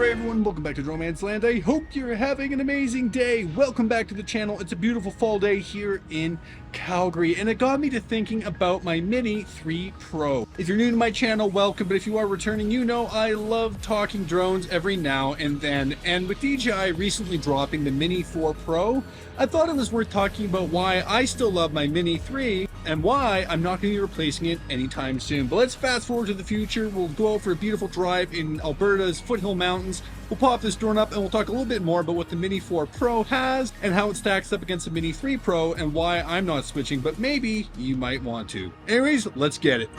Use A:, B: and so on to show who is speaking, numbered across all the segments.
A: Alright everyone, welcome back to Romance Land. I hope you're having an amazing day. Welcome back to the channel. It's a beautiful fall day here in Calgary, and it got me to thinking about my Mini 3 Pro. If you're new to my channel, welcome, but if you are returning, you know I love talking drones every now and then. And with DJI recently dropping the Mini 4 Pro, I thought it was worth talking about why I still love my Mini 3 and why I'm not going to be replacing it anytime soon. But let's fast forward to the future. We'll go out for a beautiful drive in Alberta's foothill mountains. We'll pop this drone up and we'll talk a little bit more about what the Mini 4 Pro has and how it stacks up against the Mini 3 Pro and why I'm not switching, but maybe you might want to. Anyways, let's get it.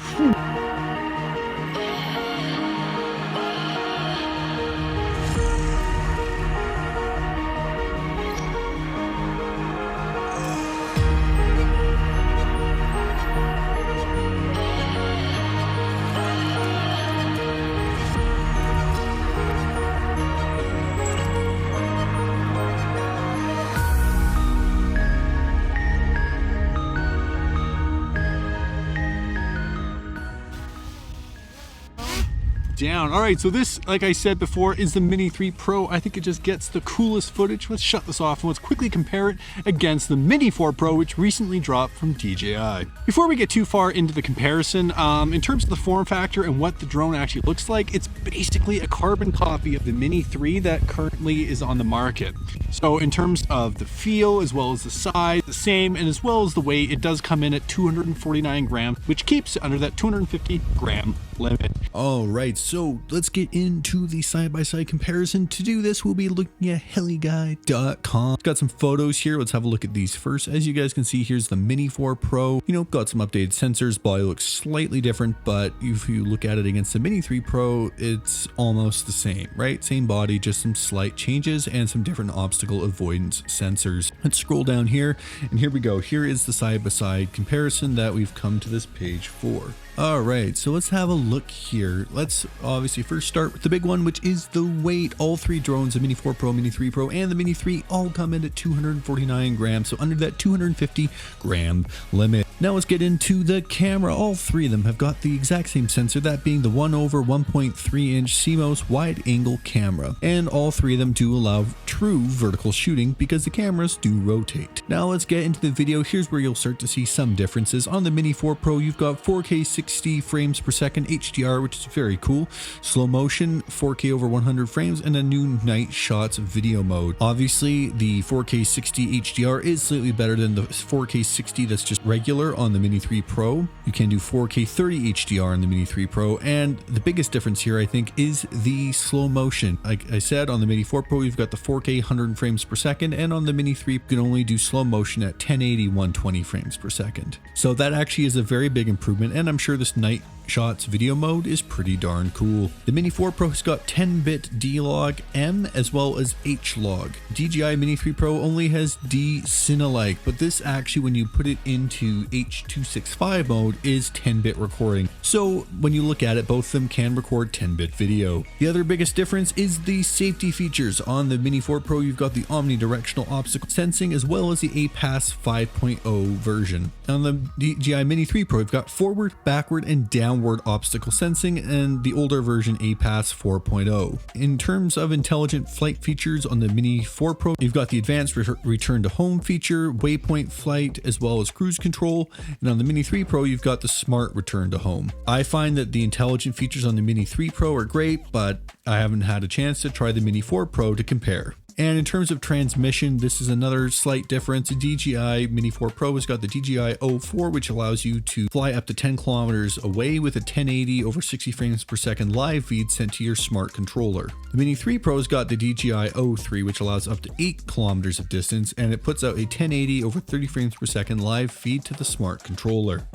A: Down. All right, so this, like I said before, is the Mini 3 Pro. I think it just gets the coolest footage. Let's shut this off and let's quickly compare it against the Mini 4 Pro, which recently dropped from DJI. Before we get too far into the comparison, in terms of the form factor and what the drone actually looks like, it's basically a carbon copy of the Mini 3 that currently is on the market. So in terms of the feel, as well as the size, the same, and as well as the weight, it does come in at 249 grams, which keeps it under that 250 gram limit. All right, so let's get into the side-by-side comparison. To do this, we'll be looking at heliguy.com. Got some photos here. Let's have a look at these first. As you guys can see, here's the Mini 4 Pro. You know, got some updated sensors. Body looks slightly different, but if you look at it against the Mini 3 Pro, it's almost the same, right? Same body, just some slight changes and some different obstacle avoidance sensors. Let's scroll down here, and here we go. Here is the side-by-side comparison that we've come to this page for. All right, so let's have a look here. Let's obviously first start with the big one, which is the weight. All three drones, the Mini 4 Pro, Mini 3 Pro, and the Mini 3 all come in at 249 grams, so under that 250 gram limit. Now let's get into the camera. All three of them have got the exact same sensor, that being the 1/1.3 inch CMOS wide angle camera. And all three of them do allow true vertical shooting because the cameras do rotate. Now let's get into the video. Here's where you'll start to see some differences. On the Mini 4 Pro, you've got 4K 60 frames per second HDR, which is very cool. Slow motion, 4K over 100 frames, and a new night shots video mode. Obviously, the 4K 60 HDR is slightly better than the 4K 60 that's just regular on the Mini 3 Pro. You can do 4K 30 HDR on the Mini 3 Pro, and the biggest difference here, I think, is the slow motion. Like I said, on the Mini 4 Pro, you've got the 4K 100 frames per second, and on the Mini 3, you can only do slow motion at 1080 120 frames per second. So that actually is a very big improvement, and I'm sure this night shots video mode is pretty darn cool. The Mini 4 Pro has got 10-bit D-Log M as well as H-Log. DJI Mini 3 Pro only has D-Cinelike, but this actually, when you put it into H.265 mode, is 10-bit recording. So when you look at it, both of them can record 10-bit video. The other biggest difference is the safety features. On the Mini 4 Pro, you've got the omnidirectional obstacle sensing as well as the APAS 5.0 version. On the DJI Mini 3 Pro, you've got forward, backward, and downward obstacle sensing, and the older version APAS 4.0. In terms of intelligent flight features on the Mini 4 Pro, you've got the advanced return to home feature, waypoint flight, as well as cruise control, and on the Mini 3 Pro, you've got the smart return to home. I find that the intelligent features on the Mini 3 Pro are great, but I haven't had a chance to try the Mini 4 Pro to compare. And in terms of transmission, this is another slight difference. The DJI Mini 4 Pro has got the DJI O4, which allows you to fly up to 10 kilometers away with a 1080 over 60 frames per second live feed sent to your smart controller. The Mini 3 Pro has got the DJI O3, which allows up to 8 kilometers of distance, and it puts out a 1080 over 30 frames per second live feed to the smart controller.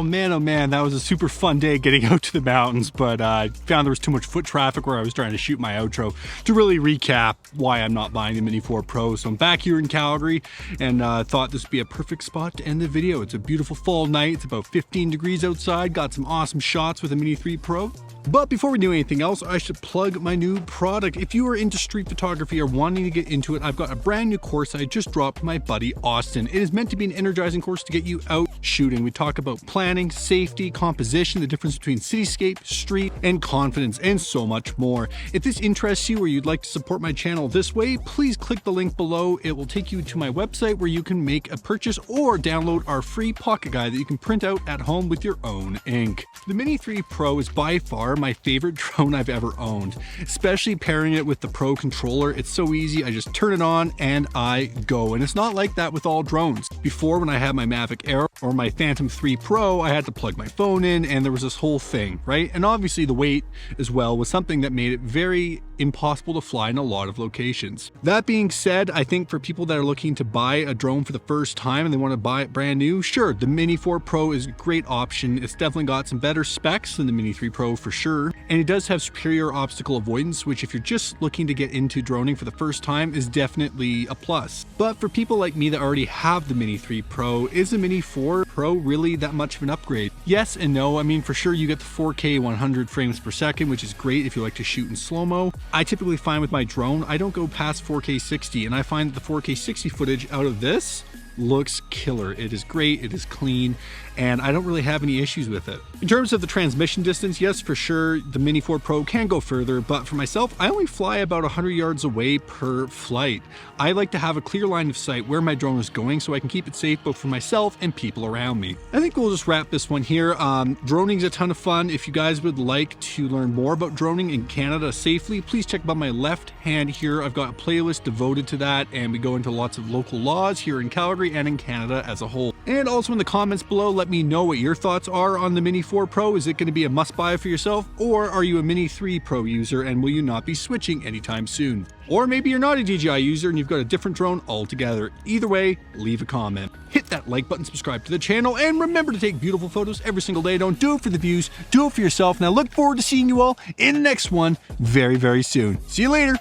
A: man, that was a super fun day getting out to the mountains, but I found there was too much foot traffic where I was trying to shoot my outro. To really recap why I'm not buying the Mini 4 Pro, so I'm back here in Calgary and thought this would be a perfect spot to end the video. It's a beautiful fall night, it's about 15 degrees outside, got some awesome shots with the Mini 3 Pro. But before we do anything else, I should plug my new product. If you are into street photography or wanting to get into it, I've got a brand new course I just dropped from my buddy Austin. It is meant to be an energizing course to get you out shooting. We talk about planning, safety, composition, the difference between cityscape, street, and confidence, and so much more. If this interests you or you'd like to support my channel this way, please click the link below. It will take you to my website where you can make a purchase or download our free pocket guide that you can print out at home with your own ink. The Mini 3 Pro is by far my favorite drone I've ever owned, especially pairing it with the Pro controller. It's so easy. I just turn it on and I go. And it's not like that with all drones. Before, when I had my Mavic Air or my Phantom 3 Pro, I had to plug my phone in and there was this whole thing, right? And obviously the weight as well was something that made it very impossible to fly in a lot of locations. That being said, I think for people that are looking to buy a drone for the first time and they want to buy it brand new, sure, the Mini 4 Pro is a great option. It's definitely got some better specs than the Mini 3 Pro for sure. And it does have superior obstacle avoidance, which if you're just looking to get into droning for the first time is definitely a plus. But for people like me that already have the Mini 3 Pro, is the Mini 4 Pro really that much of an upgrade? Yes and no. I mean, for sure you get the 4K 100 frames per second, which is great if you like to shoot in slow-mo. I typically find with my drone, I don't go past 4K 60, and I find that the 4K 60 footage out of this looks killer. It is great, it is clean, and I don't really have any issues with it. In terms of the transmission distance, yes, for sure, the Mini 4 Pro can go further, but for myself, I only fly about 100 yards away per flight. I like to have a clear line of sight where my drone is going so I can keep it safe both for myself and people around me. I think we'll just wrap this one here. Droning is a ton of fun. If you guys would like to learn more about droning in Canada safely, please check out my left hand here. I've got a playlist devoted to that, and we go into lots of local laws here in Calgary and in Canada as a whole. And also in the comments below, let me know what your thoughts are on the Mini 4 Pro. Is it going to be a must-buy for yourself, or are you a Mini 3 Pro user and will you not be switching anytime soon? Or maybe you're not a DJI user and you've got a different drone altogether. Either way, leave a comment. Hit that like button, subscribe to the channel, and remember to take beautiful photos every single day. Don't do it for the views, do it for yourself. And I look forward to seeing you all in the next one very, very soon. See you later.